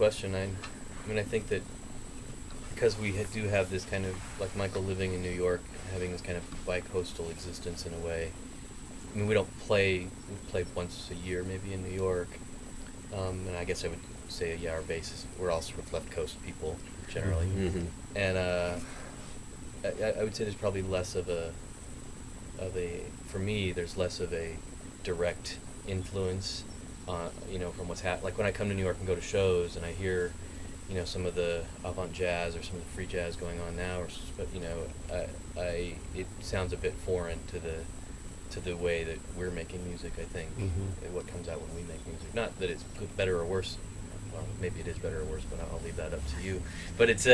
question. I mean, I think that because we do have this kind of, like Michael living in New York, having this kind of bi-coastal existence in a way. I mean, we play once a year maybe in New York, and I guess I would say, yeah, our base is, we're all sort of left coast people generally. Mm-hmm. And I would say there's probably less of a, for me, there's less of a direct influence, from what's happening. Like when I come to New York and go to shows and I hear, some of the avant jazz or some of the free jazz going on now, but it sounds a bit foreign to the way that we're making music. I think what comes out when we make music. Not that it's better or worse. Well, maybe it is better or worse, but I'll leave that up to you. But it's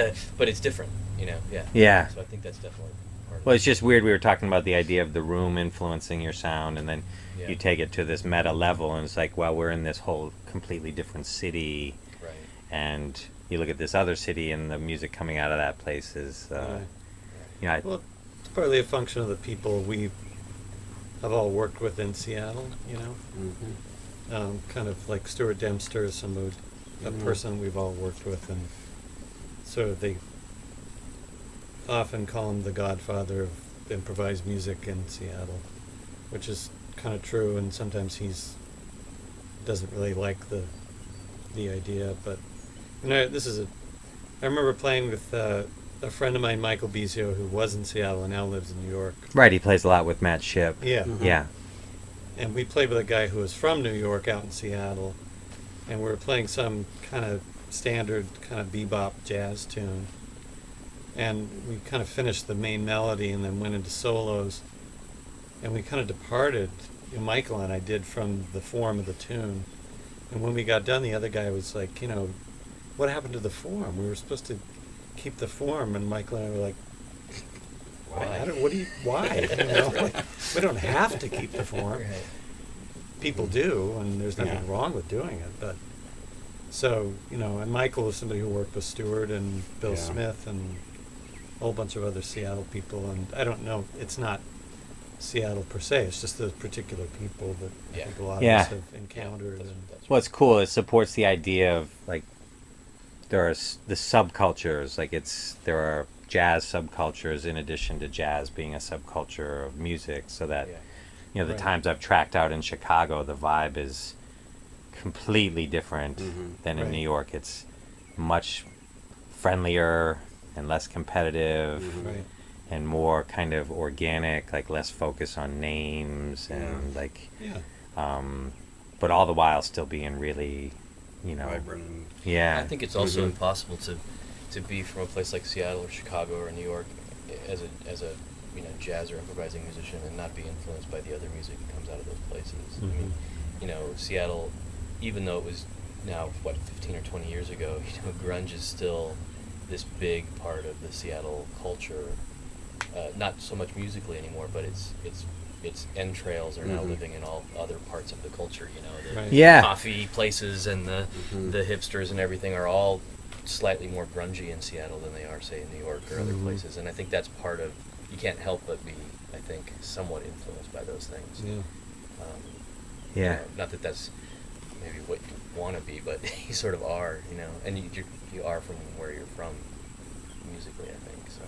different, Yeah. Yeah. So I think that's definitely part of Well, it. it's just weird. We were talking about the idea of the room influencing your sound, and then Yeah. you take it to this meta level, and it's like, well, we're in this whole completely different city, Right. and you look at this other city, and the music coming out of that place is, Right. Well, it's partly a function of the people we have all worked with in Seattle, Mm-hmm. kind of like Stuart Dempster, a person we've all worked with, and sort of they often call him the godfather of improvised music in Seattle, which is kind of true, and sometimes he's doesn't really like the idea, but I remember playing with a friend of mine, Michael Bizio, who was in Seattle and now lives in New York. right. He plays a lot with Matt Shipp. Yeah. Yeah. And we played with a guy who was from New York out in Seattle, and we were playing some kind of standard kind of bebop jazz tune. And we kind of finished the main melody and then went into solos. And we kind of departed, Michael and I did, from the form of the tune. And when we got done, the other guy was like, what happened to the form? We were supposed to keep the form. And Michael and I were like, why? We don't have to keep the form. Right. People do, and there's nothing wrong with doing it. But so, and Michael is somebody who worked with Stewart and Bill Smith and a whole bunch of other Seattle people. And I don't know, it's not Seattle per se, it's just those particular people that I think a lot of us have encountered. Well, it's cool. It supports the idea of, like, there are the subcultures. Like, there are jazz subcultures in addition to jazz being a subculture of music, so that the times I've tracked out in Chicago, the vibe is completely different than in New York. It's much friendlier and less competitive and more kind of organic, like less focus on names and but all the while still being really Vibrant. I think it's also impossible to be from a place like Seattle or Chicago or New York as a jazz or improvising musician and not be influenced by the other music that comes out of those places. I mean, Seattle, even though it was now 15 or 20 years ago, grunge is still this big part of the Seattle culture. Not so much musically anymore, but its entrails are now living in all other parts of the culture. The coffee places and the hipsters and everything are all slightly more grungy in Seattle than they are, say, in New York or other places. And I think that's part of, you can't help but be, I think, somewhat influenced by those things. Not that that's maybe what you want to be, but you sort of are, and you are from where you're from musically, I think. So.